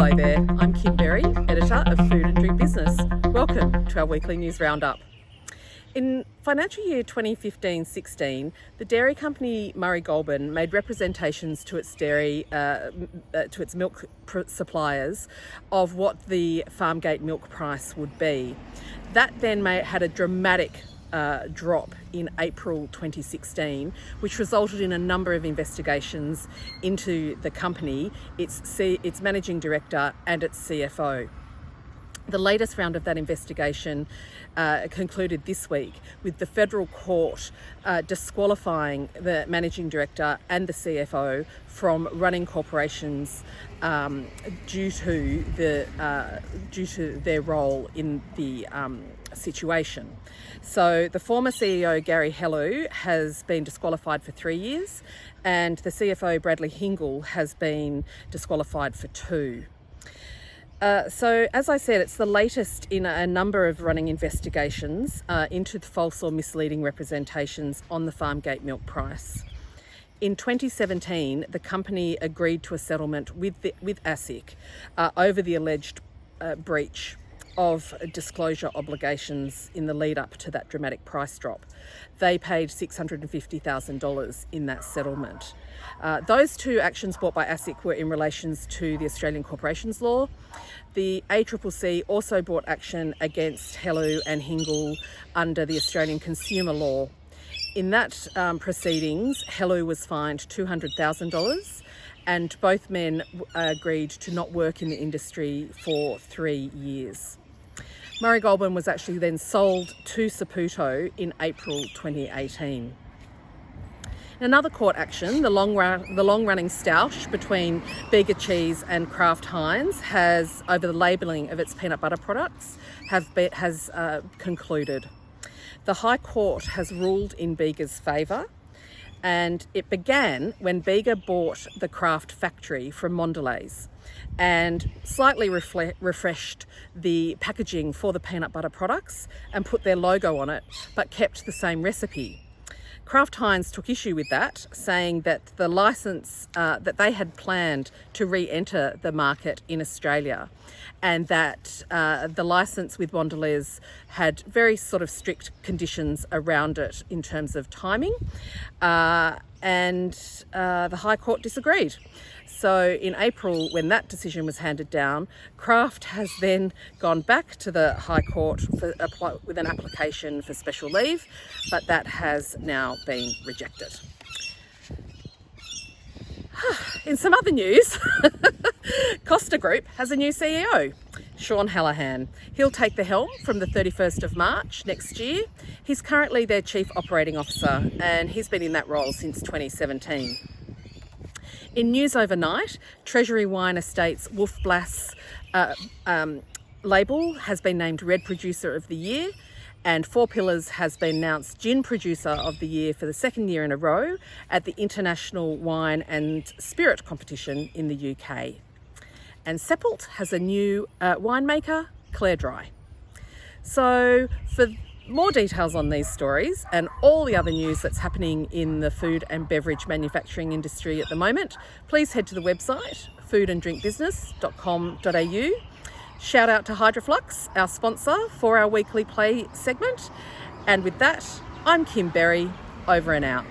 Hello there, I'm Kim Berry, Editor of Food and Drink Business. Welcome to our weekly news roundup. In financial year 2015-16, the dairy company Murray Goulburn made representations to its milk suppliers of what the farmgate milk price would be. That then had a dramatic drop in April 2016, which resulted in a number of investigations into the company, its managing director and its CFO. The latest round of that investigation concluded this week with the federal court disqualifying the managing director and the CFO from running corporations due to their role in the situation. So the former CEO Gary Hellu has been disqualified for 3 years, and the CFO Bradley Hingle has been disqualified for 2. So, as I said, it's the latest in a number of running investigations into the false or misleading representations on the farmgate milk price. In 2017, the company agreed to a settlement with ASIC over the alleged breach of disclosure obligations in the lead up to that dramatic price drop. They paid $650,000 in that settlement. Those two actions brought by ASIC were in relation to the Australian Corporations Law. The ACCC also brought action against Hellu and Hingle under the Australian Consumer Law. In that proceedings, Hellu was fined $200,000 and both men agreed to not work in the industry for 3 years. Murray Goulburn was actually then sold to Saputo in April 2018. In another court action, the long-running stoush between Bega cheese and Kraft Heinz has, over the labelling of its peanut butter products, has concluded. The High Court has ruled in Bega's favour, and it began when Bega bought the Kraft factory from Mondelez and slightly refreshed the packaging for the peanut butter products and put their logo on it, but kept the same recipe. Kraft Heinz took issue with that, saying that the licence that they had planned to re-enter the market in Australia, and that the licence with Mondelez had very sort of strict conditions around it in terms of timing, and the High Court disagreed. So in April, when that decision was handed down, Kraft has then gone back to the High Court with an application for special leave, but that has now been rejected. In some other news, Costa Group has a new CEO, Sean Hallahan. He'll take the helm from the 31st of March next year. He's currently their Chief Operating Officer, and he's been in that role since 2017. In news overnight, Treasury Wine Estates Wolf Blass label has been named Red Producer of the Year, and Four Pillars has been announced Gin Producer of the Year for the second year in a row at the International Wine and Spirit Competition in the UK. And Seppelt has a new winemaker, Claire Dry. So for more details on these stories and all the other news that's happening in the food and beverage manufacturing industry at the moment, please head to the website foodanddrinkbusiness.com.au. Shout out to Hydroflux, our sponsor for our weekly play segment. And with that, I'm Kim Berry, over and out.